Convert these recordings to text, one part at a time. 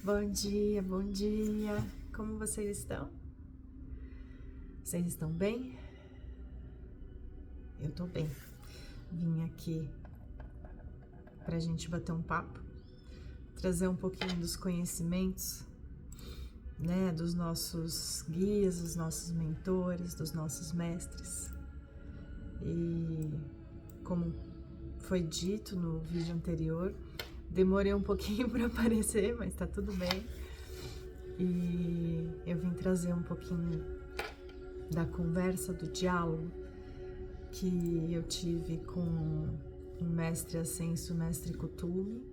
Bom dia, bom dia. Como vocês estão? Vocês estão bem? Eu tô bem. Vim aqui pra gente bater um papo, trazer um pouquinho dos conhecimentos, né, dos nossos guias, dos nossos mentores, dos nossos mestres. E como foi dito no vídeo anterior, demorei um pouquinho para aparecer, mas tá tudo bem. E eu vim trazer um pouquinho da conversa, do diálogo que eu tive com o mestre Ascenso, o mestre Kuthumi,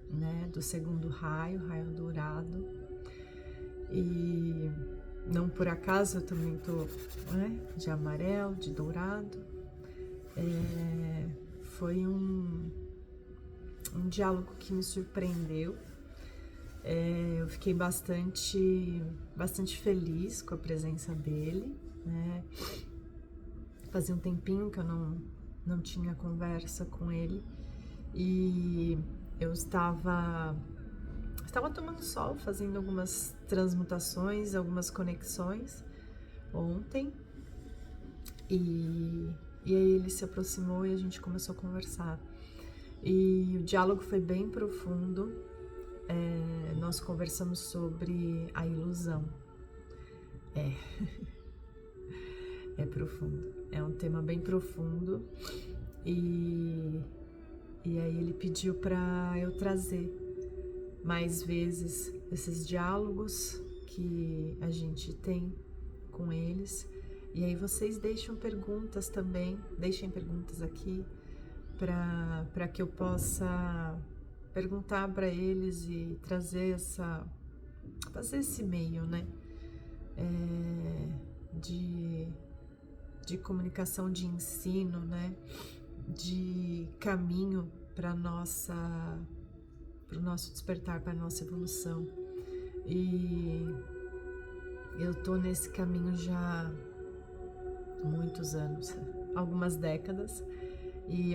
né, do segundo raio, raio dourado. E não por acaso eu também tô, né, de amarelo, de dourado. Foi um diálogo que me surpreendeu. Eu fiquei bastante feliz com a presença dele, né? Fazia um tempinho que eu não tinha conversa com ele e eu estava tomando sol, fazendo algumas transmutações, algumas conexões ontem e aí ele se aproximou e a gente começou a conversar. E o diálogo foi bem profundo. Nós conversamos sobre a ilusão. É profundo, é um tema bem profundo e aí ele pediu para eu trazer mais vezes esses diálogos que a gente tem com eles. E aí vocês deixem perguntas também, deixem perguntas aqui para que eu possa perguntar para eles e trazer fazer esse meio, né, de comunicação, de ensino, né, de caminho para o nosso despertar, para a nossa evolução. E eu tô nesse caminho já há muitos anos, algumas décadas, e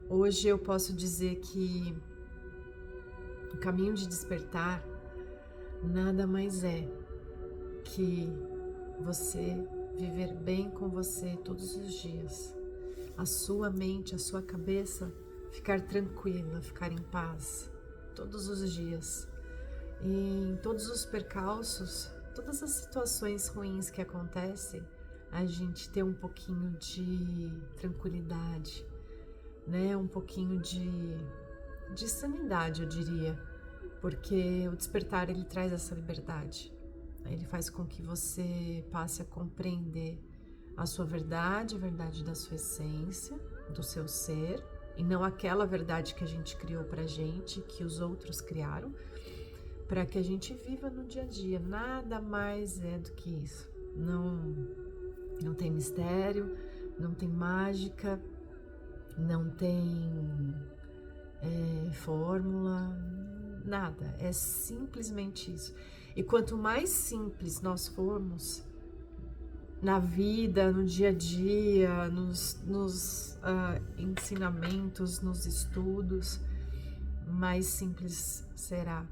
hoje eu posso dizer que o caminho de despertar nada mais é que você viver bem com você todos os dias, a sua mente, a sua cabeça ficar tranquila, ficar em paz todos os dias. E em todos os percalços, todas as situações ruins que acontecem, a gente ter um pouquinho de tranquilidade, né? Um pouquinho de sanidade, eu diria, porque o despertar ele traz essa liberdade. Ele faz com que você passe a compreender a sua verdade, a verdade da sua essência, do seu ser, e não aquela verdade que a gente criou pra gente, que os outros criaram, para que a gente viva no dia a dia. Nada mais é do que isso. Não tem mistério, não tem mágica, não tem fórmula, nada. É simplesmente isso. E quanto mais simples nós formos na vida, no dia a dia, nos ensinamentos, nos estudos, mais simples será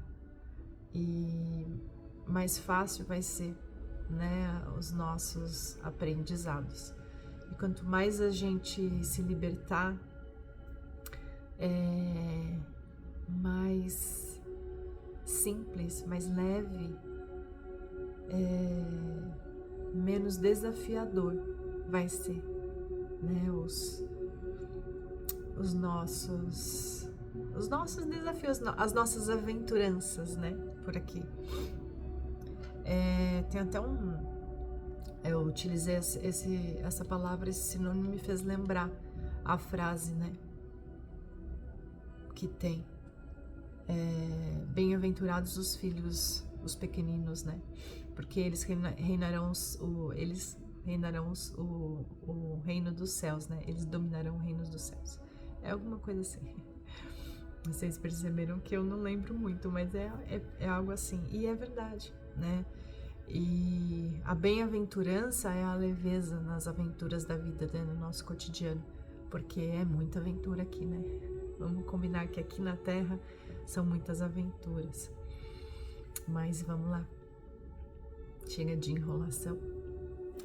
e mais fácil vai ser, né, os nossos aprendizados. E quanto mais a gente se libertar, mais simples, mais leve, menos desafiador vai ser, né, os nossos desafios, as nossas aventuranças, né, por aqui. Tem até eu utilizei essa palavra, esse sinônimo me fez lembrar a frase, né, que tem bem-aventurados os filhos, os pequeninos, né, porque eles reinarão o reino dos céus, né, eles dominarão o reino dos céus. É alguma coisa assim. Vocês perceberam que eu não lembro muito, mas é algo assim. E é verdade, né? E a bem-aventurança é a leveza nas aventuras da vida, né? No nosso cotidiano. Porque é muita aventura aqui, né? Vamos combinar que aqui na Terra são muitas aventuras. Mas vamos lá. Chega de enrolação.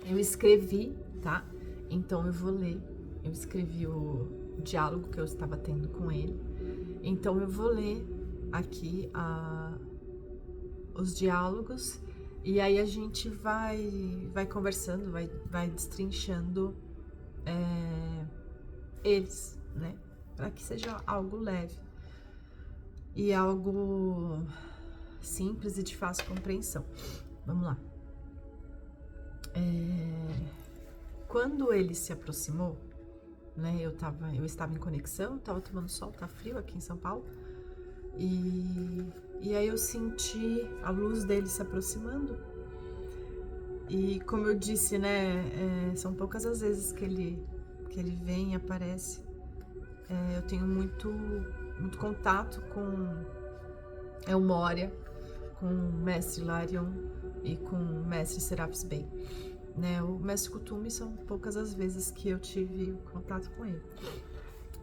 Eu escrevi, tá? Então eu vou ler. Eu escrevi o diálogo que eu estava tendo com ele. Então eu vou ler aqui os diálogos e aí a gente vai conversando, vai destrinchando eles, né? Para que seja algo leve e algo simples e de fácil compreensão. Vamos lá. Quando ele se aproximou, né? Eu estava em conexão, estava tomando sol, tá frio aqui em São Paulo. E aí eu senti a luz dele se aproximando. E como eu disse, né? São poucas as vezes que ele vem e aparece. Eu tenho muito contato com El Moria, com o mestre Larion e com o mestre Serapis Bey. Né, o mestre Kuthumi são poucas as vezes que eu tive contato com ele.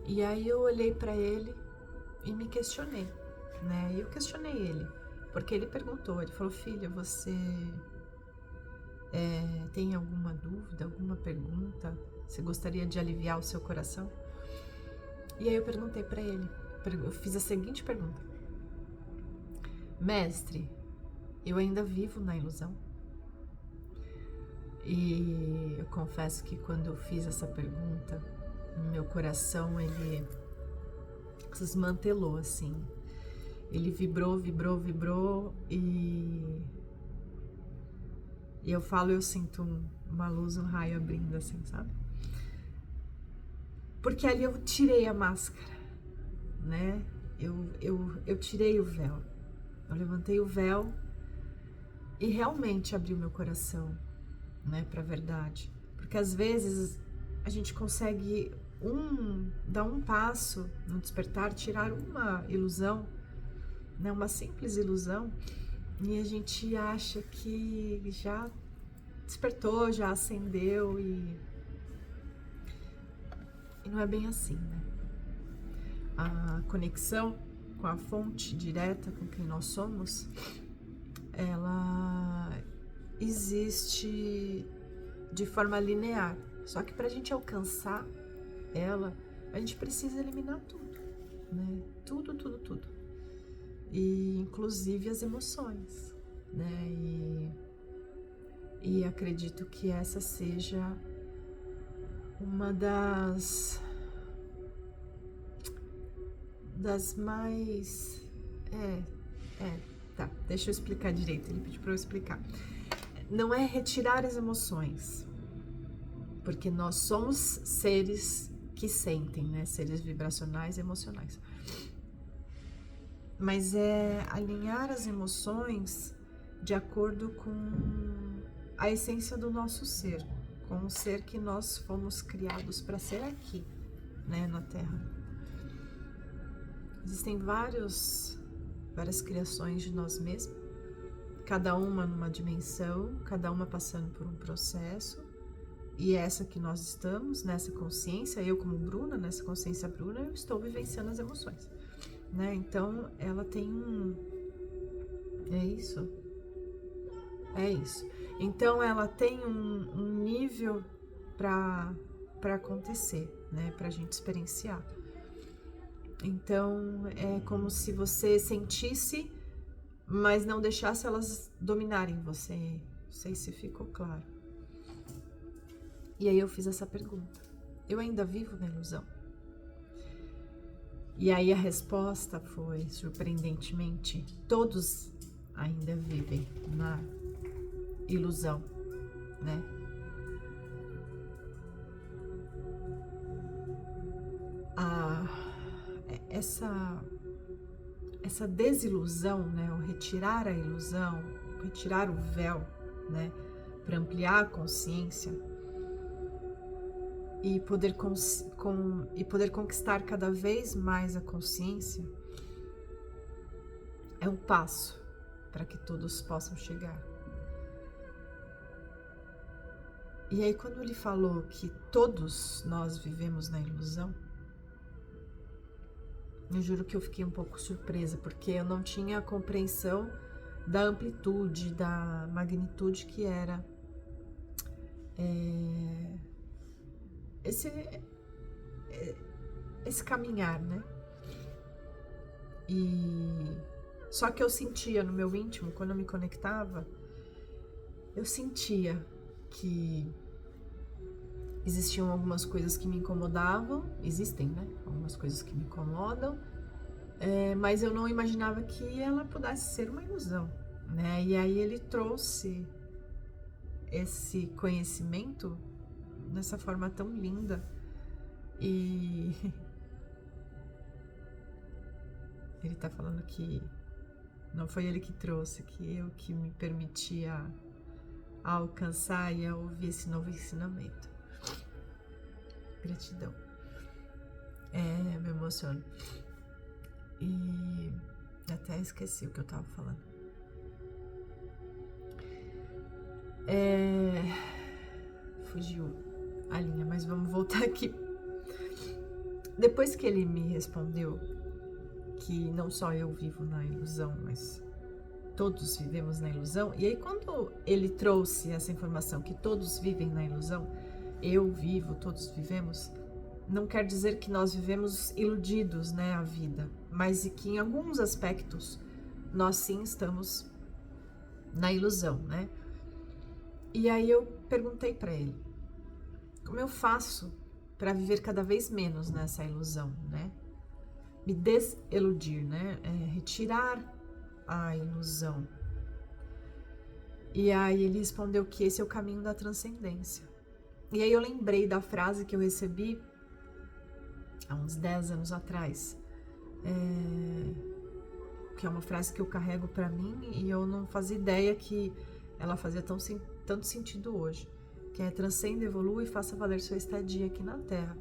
E aí eu olhei para ele e me questionei, né? E eu questionei ele, porque ele perguntou, ele falou: filha, você tem alguma dúvida, alguma pergunta? Você gostaria de aliviar o seu coração? E aí eu perguntei para ele, eu fiz a seguinte pergunta: mestre, eu ainda vivo na ilusão? E eu confesso que quando eu fiz essa pergunta, meu coração, ele se desmantelou, assim. Ele vibrou e eu falo, eu sinto uma luz, um raio abrindo, assim, sabe? Porque ali eu tirei a máscara, né? Eu tirei o véu. Eu levantei o véu e realmente abri o meu coração, né, para a verdade, porque às vezes a gente consegue dar um passo no despertar, tirar uma ilusão, né, uma simples ilusão, e a gente acha que já despertou, já acendeu e não é bem assim, né? A conexão com a fonte direta, com quem nós somos, ela existe de forma linear. Só que para a gente alcançar ela, a gente precisa eliminar tudo, né? Tudo. E inclusive as emoções, né? E acredito que essa seja uma das mais... Tá, deixa eu explicar direito, ele pediu para eu explicar. Não é retirar as emoções, porque nós somos seres que sentem, né? Seres vibracionais e emocionais. Mas é alinhar as emoções de acordo com a essência do nosso ser, com o ser que nós fomos criados para ser aqui, né, na Terra. Existem várias criações de nós mesmos, cada uma numa dimensão, cada uma passando por um processo, e essa que nós estamos, nessa consciência, eu como Bruna, nessa consciência Bruna, eu estou vivenciando as emoções, né? Então, ela tem É isso. Então, ela tem um nível para acontecer, né? Pra gente experienciar. Então, é como se você sentisse, mas não deixasse elas dominarem você. Não sei se ficou claro. E aí eu fiz essa pergunta: eu ainda vivo na ilusão? E aí a resposta foi, surpreendentemente, todos ainda vivem na ilusão, né? Essa desilusão, né? O retirar a ilusão, retirar o véu, né? Para ampliar a consciência e poder conquistar cada vez mais a consciência, é um passo para que todos possam chegar. E aí, quando ele falou que todos nós vivemos na ilusão, eu juro que eu fiquei um pouco surpresa, porque eu não tinha a compreensão da amplitude, da magnitude que era esse caminhar, né? E só que eu sentia no meu íntimo, quando eu me conectava, eu sentia que existiam algumas coisas que me incomodavam, existem, né? Algumas coisas que me incomodam, mas eu não imaginava que ela pudesse ser uma ilusão, né? E aí ele trouxe esse conhecimento dessa forma tão linda e ele tá falando que não foi ele que trouxe, que eu que me permitia alcançar e a ouvir esse novo ensinamento. Gratidão. Me emociono. E até esqueci o que eu tava falando. Fugiu a linha, mas vamos voltar aqui. Depois que ele me respondeu que não só eu vivo na ilusão, mas todos vivemos na ilusão, e aí quando ele trouxe essa informação que todos vivem na ilusão, eu vivo, todos vivemos, não quer dizer que nós vivemos iludidos, né, a vida, mas que em alguns aspectos nós sim estamos na ilusão, né? E aí eu perguntei para ele, como eu faço para viver cada vez menos nessa ilusão, né? Me desiludir, né? Retirar a ilusão. E aí ele respondeu que esse é o caminho da transcendência. E aí eu lembrei da frase que eu recebi há uns 10 anos atrás, que é uma frase que eu carrego para mim e eu não fazia ideia que ela fazia tanto sentido hoje, que é: transcenda, evolua e faça valer sua estadia aqui na Terra.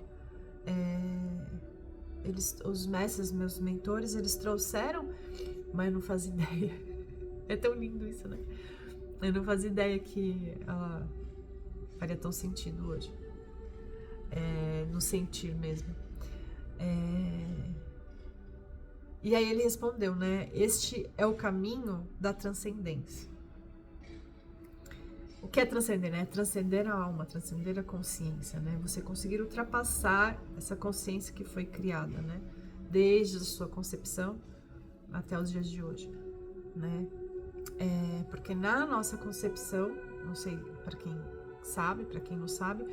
Os mestres, meus mentores, eles trouxeram, mas eu não fazia ideia. É tão lindo isso, né? Eu não fazia ideia que ela faria tão sentido hoje. No sentir mesmo. E aí ele respondeu, né? Este é o caminho da transcendência. O que é transcender, né? Transcender a alma, transcender a consciência, né? Você conseguir ultrapassar essa consciência que foi criada, né? Desde a sua concepção até os dias de hoje, né? Porque na nossa concepção, não sei para quem sabe, para quem não sabe,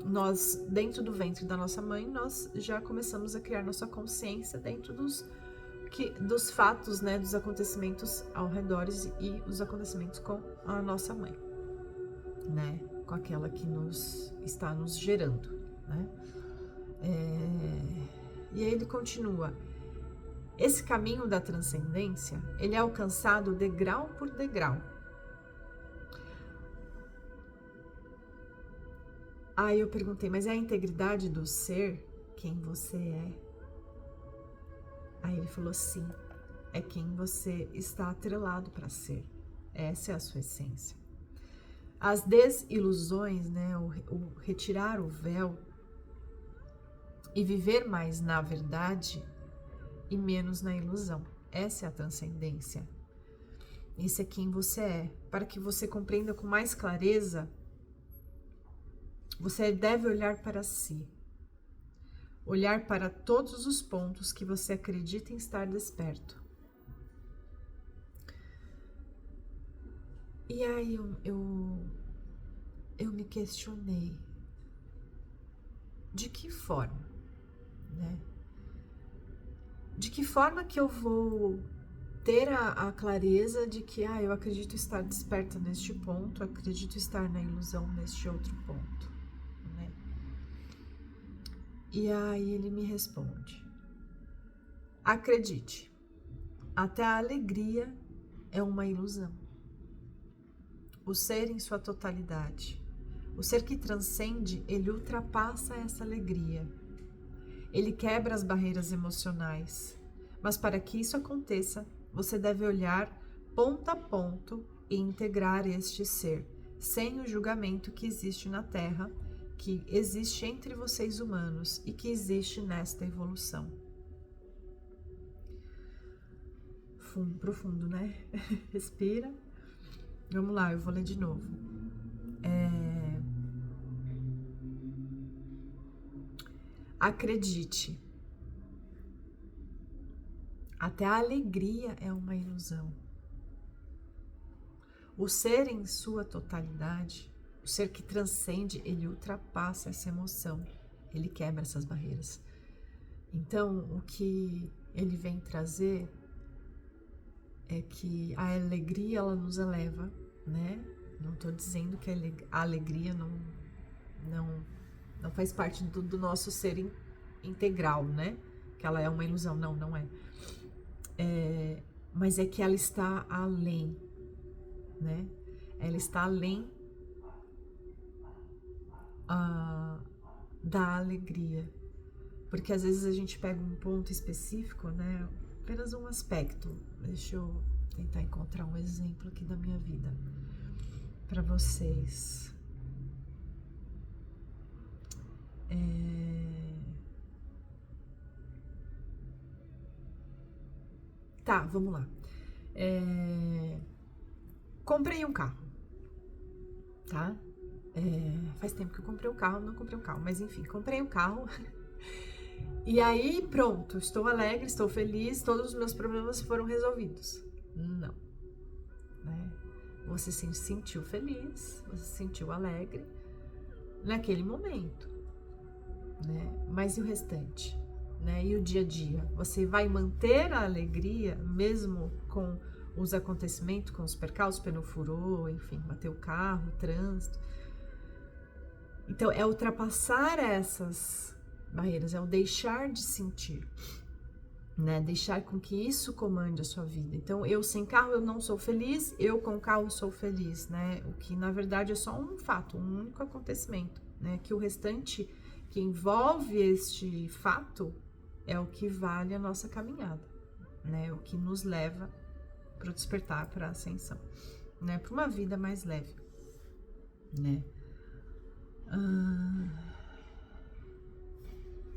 nós, dentro do ventre da nossa mãe, nós já começamos a criar nossa consciência dentro dos fatos, né? Dos acontecimentos ao redor e os acontecimentos com a nossa mãe, né? Com aquela que está nos gerando, né? E aí ele continua: esse caminho da transcendência, ele é alcançado degrau por degrau. Aí eu perguntei, mas é a integridade do ser quem você é? Aí ele falou, sim, é quem você está atrelado para ser. Essa é a sua essência. As desilusões, né, o retirar o véu e viver mais na verdade e menos na ilusão. Essa é a transcendência. Esse é quem você é. Para que você compreenda com mais clareza, você deve olhar para si. Olhar para todos os pontos que você acredita em estar desperto. E aí eu me questionei. De que forma, né? De que forma que eu vou ter a clareza de que eu acredito estar desperta neste ponto, acredito estar na ilusão neste outro ponto, né? E aí ele me responde: acredite, até a alegria é uma ilusão. O ser em sua totalidade, o ser que transcende, ele ultrapassa essa alegria. Ele quebra as barreiras emocionais. Mas para que isso aconteça, você deve olhar ponto a ponto e integrar este ser, sem o julgamento que existe na Terra, que existe entre vocês humanos e que existe nesta evolução. profundo, né? Respira. Vamos lá, eu vou ler de novo. Acredite. Até a alegria é uma ilusão. O ser em sua totalidade, o ser que transcende, ele ultrapassa essa emoção. Ele quebra essas barreiras. Então, o que ele vem trazer é que a alegria, ela nos eleva, né? Não estou dizendo que a alegria não faz parte do nosso ser integral, né? Que ela é uma ilusão. Não é. Mas é que ela está além, né? Ela está além da alegria. Porque às vezes a gente pega um ponto específico, né? Apenas um aspecto. Deixa eu tentar encontrar um exemplo aqui da minha vida para vocês. Tá, vamos lá. Comprei um carro, tá? Faz tempo que eu comprei um carro, não comprei um carro, mas enfim, comprei um carro. E aí, pronto, estou alegre, estou feliz, todos os meus problemas foram resolvidos. Não, né? Você se sentiu feliz, você se sentiu alegre naquele momento, né? Mas e o restante, né? E o dia a dia? Você vai manter a alegria mesmo com os acontecimentos, com os percalços, pneu furou, enfim, bateu o carro, trânsito. Então, é ultrapassar essas barreiras, é o deixar de sentir, né? Deixar com que isso comande a sua vida. Então, eu sem carro eu não sou feliz, eu com carro sou feliz, né? O que na verdade é só um fato, um único acontecimento, né? Que o restante que envolve este fato é o que vale a nossa caminhada, né? O que nos leva para o despertar, para a ascensão, né? Para uma vida mais leve, né?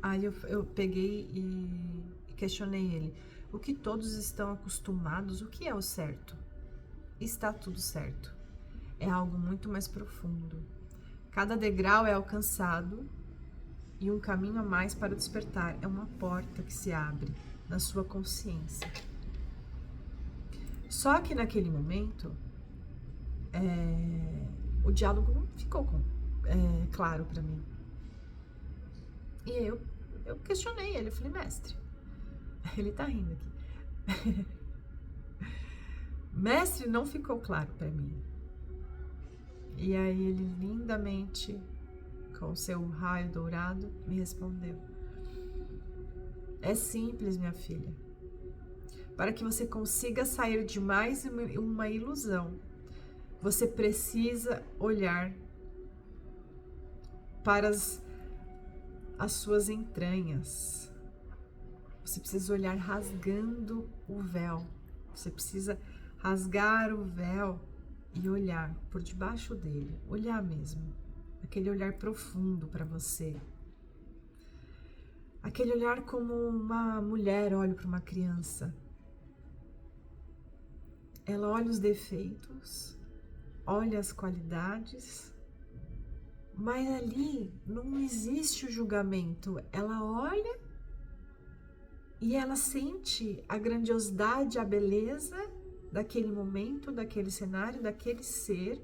Aí eu peguei e questionei ele. O que todos estão acostumados, o que é o certo? Está tudo certo. É algo muito mais profundo. Cada degrau é alcançado e um caminho a mais para o despertar. É uma porta que se abre na sua consciência. Só que naquele momento, o diálogo não ficou claro para mim. E eu questionei ele, eu falei, mestre, ele tá rindo aqui. Mestre, não ficou claro para mim. E aí ele lindamente, com o seu raio dourado, me respondeu. É simples, minha filha. Para que você consiga sair de mais uma ilusão, você precisa olhar para as suas entranhas. Você precisa olhar rasgando o véu. Você precisa rasgar o véu e olhar por debaixo dele. Olhar mesmo. Aquele olhar profundo para você. Aquele olhar como uma mulher olha para uma criança. Ela olha os defeitos, olha as qualidades, mas ali não existe o julgamento. Ela olha e ela sente a grandiosidade, a beleza daquele momento, daquele cenário, daquele ser,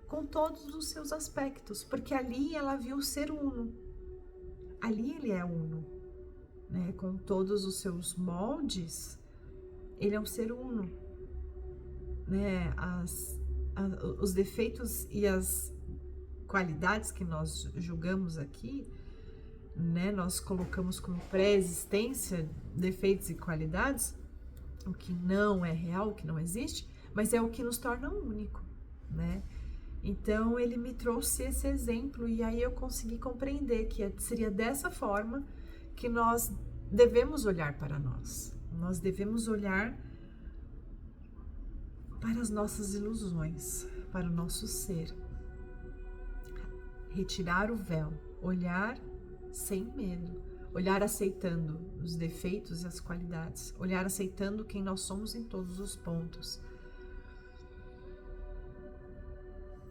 com todos os seus aspectos, porque ali ela viu o ser uno. Ali ele é uno, né? Com todos os seus moldes, ele é um ser uno, né? Os defeitos e as qualidades que nós julgamos aqui, né? Nós colocamos como pré-existência defeitos e qualidades, o que não é real, o que não existe, mas é o que nos torna único, né? Então ele me trouxe esse exemplo e aí eu consegui compreender que seria dessa forma que nós devemos olhar para nós. Nós devemos olhar para as nossas ilusões, para o nosso ser. Retirar o véu, olhar sem medo, olhar aceitando os defeitos e as qualidades, olhar aceitando quem nós somos em todos os pontos.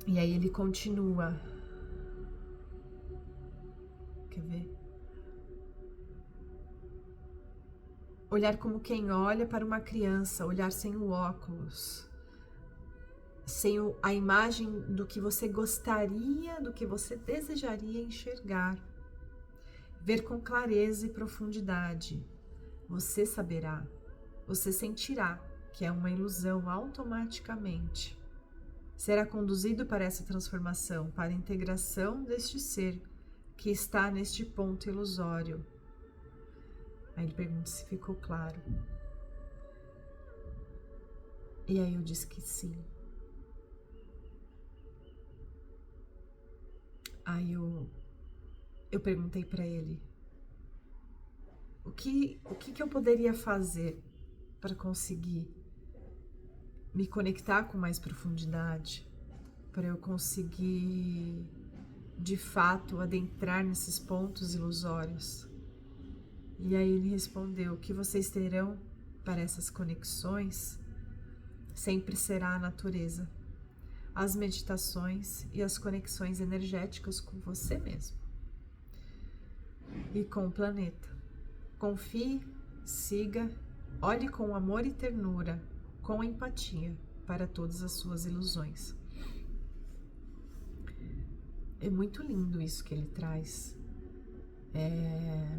E aí ele continua. Quer ver? Olhar como quem olha para uma criança, olhar sem o óculos, sem a imagem do que você gostaria, do que você desejaria enxergar. Ver com clareza e profundidade. Você saberá, você sentirá que é uma ilusão automaticamente. Será conduzido para essa transformação, para a integração deste ser que está neste ponto ilusório. Aí ele pergunta se ficou claro. E aí eu disse que sim. Aí eu perguntei para ele o que eu poderia fazer para conseguir me conectar com mais profundidade, para eu conseguir de fato adentrar nesses pontos ilusórios. E aí ele respondeu: o que vocês terão para essas conexões sempre será a natureza, as meditações e as conexões energéticas com você mesmo e com o planeta. Confie, siga, olhe com amor e ternura, com empatia para todas as suas ilusões. É muito lindo isso que ele traz. É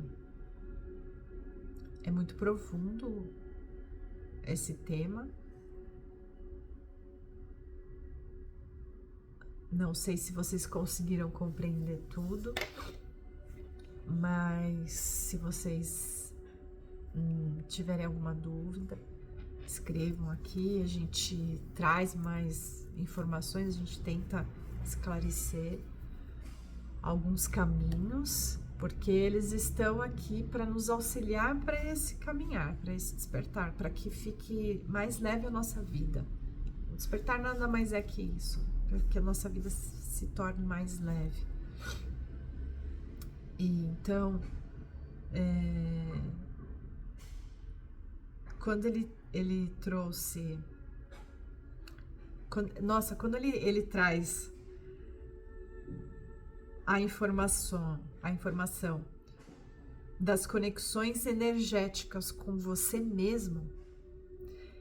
muito profundo esse tema. Não sei se vocês conseguiram compreender tudo, mas se vocês tiverem alguma dúvida, escrevam aqui, a gente traz mais informações, a gente tenta esclarecer alguns caminhos, porque eles estão aqui para nos auxiliar para esse caminhar, para esse despertar, para que fique mais leve a nossa vida. O despertar nada mais é que isso, para que a nossa vida se torne mais leve. E então, quando ele trouxe... Quando ele traz a informação das conexões energéticas com você mesmo,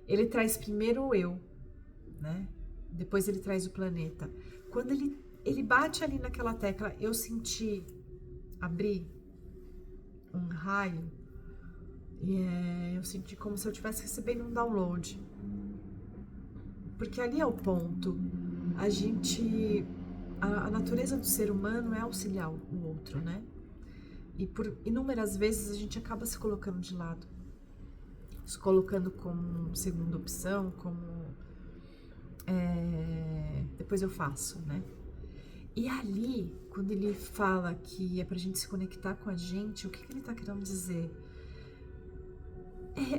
ele traz primeiro o eu, né? Depois ele traz o planeta. Quando ele bate ali naquela tecla, eu senti abrir um raio, e eu senti como se eu estivesse recebendo um download. Porque ali é o ponto. A natureza do ser humano é auxiliar o outro, né? E por inúmeras vezes a gente acaba se colocando de lado, se colocando como segunda opção, como depois eu faço, né? E ali, quando ele fala que é pra gente se conectar com a gente, o que ele tá querendo dizer?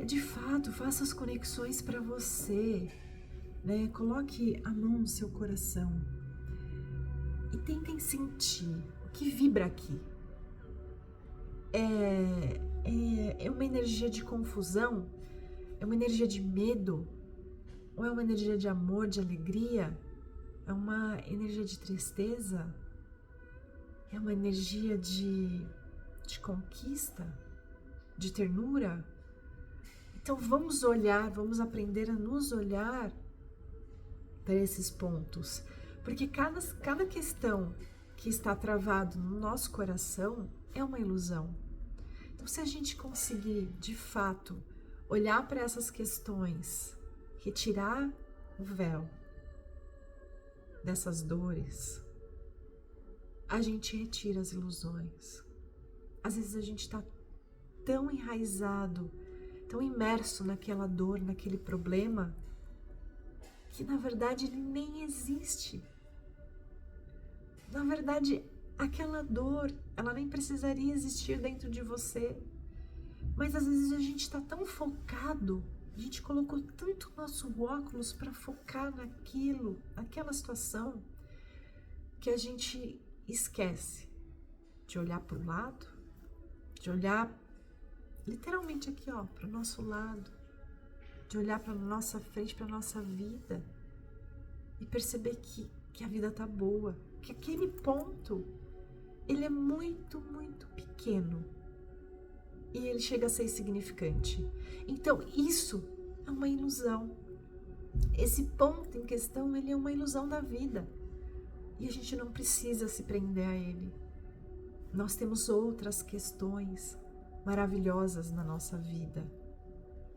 De fato, faça as conexões para você, né? Coloque a mão no seu coração e tentem sentir o que vibra aqui. É uma energia de confusão? É uma energia de medo? Ou é uma energia de amor, de alegria? É uma energia de tristeza? É uma energia de conquista? De ternura? Então vamos aprender a nos olhar para esses pontos. Porque cada questão que está travado no nosso coração é uma ilusão. Então, se a gente conseguir, de fato, olhar para essas questões, retirar o véu dessas dores, a gente retira as ilusões. Às vezes a gente está tão enraizado, tão imerso naquela dor, naquele problema, que na verdade ele nem existe. Na verdade, aquela dor, ela nem precisaria existir dentro de você. Mas às vezes a gente está tão focado, a gente colocou tanto nosso óculos para focar naquela situação, que a gente esquece de olhar para o lado, de olhar literalmente aqui, ó, para o nosso lado, de olhar para nossa frente, para nossa vida e perceber que a vida tá boa, que aquele ponto, ele é muito, muito pequeno e ele chega a ser insignificante. Então, isso é uma ilusão. Esse ponto em questão, ele é uma ilusão da vida e a gente não precisa se prender a ele. Nós temos outras questões maravilhosas na nossa vida.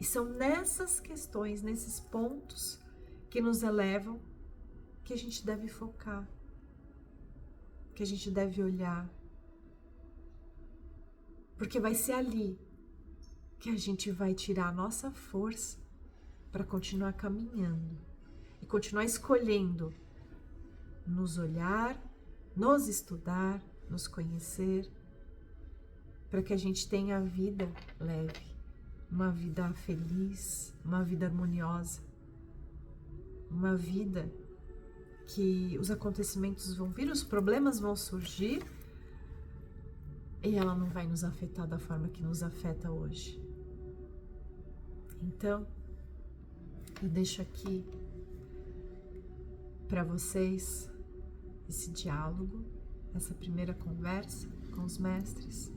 E são nessas questões, nesses pontos que nos elevam, que a gente deve focar, que a gente deve olhar. Porque vai ser ali que a gente vai tirar a nossa força para continuar caminhando e continuar escolhendo nos olhar, nos estudar, nos conhecer, para que a gente tenha a vida leve, uma vida feliz, uma vida harmoniosa, uma vida que os acontecimentos vão vir, os problemas vão surgir e ela não vai nos afetar da forma que nos afeta hoje. Então, eu deixo aqui para vocês esse diálogo, essa primeira conversa com os mestres,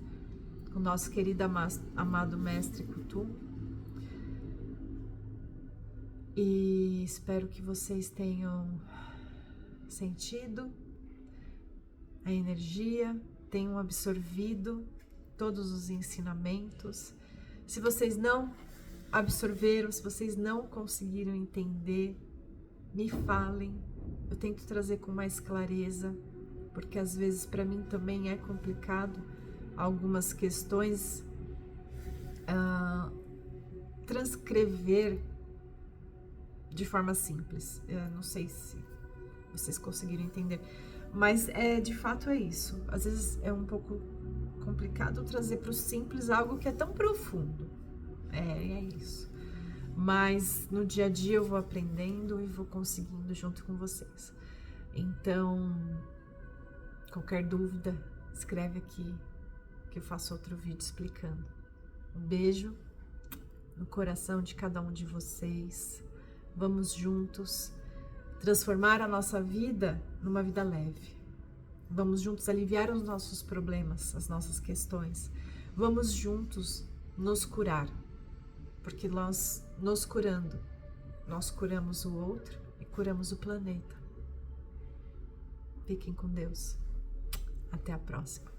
com o nosso querido amado mestre Kuthum. E espero que vocês tenham sentido a energia, tenham absorvido todos os ensinamentos. Se vocês não absorveram, se vocês não conseguiram entender, me falem. Eu tento trazer com mais clareza, porque às vezes para mim também é complicado algumas questões transcrever de forma simples. Eu não sei se vocês conseguiram entender, mas de fato é isso. Às vezes é um pouco complicado trazer para o simples algo que é tão profundo. É isso. Mas no dia a dia eu vou aprendendo e vou conseguindo junto com vocês. Então, qualquer dúvida, escreve aqui que eu faço outro vídeo explicando. Um beijo no coração de cada um de vocês. Vamos juntos transformar a nossa vida numa vida leve. Vamos juntos aliviar os nossos problemas, as nossas questões. Vamos juntos nos curar. Porque nós nos curando, nós curamos o outro e curamos o planeta. Fiquem com Deus. Até a próxima.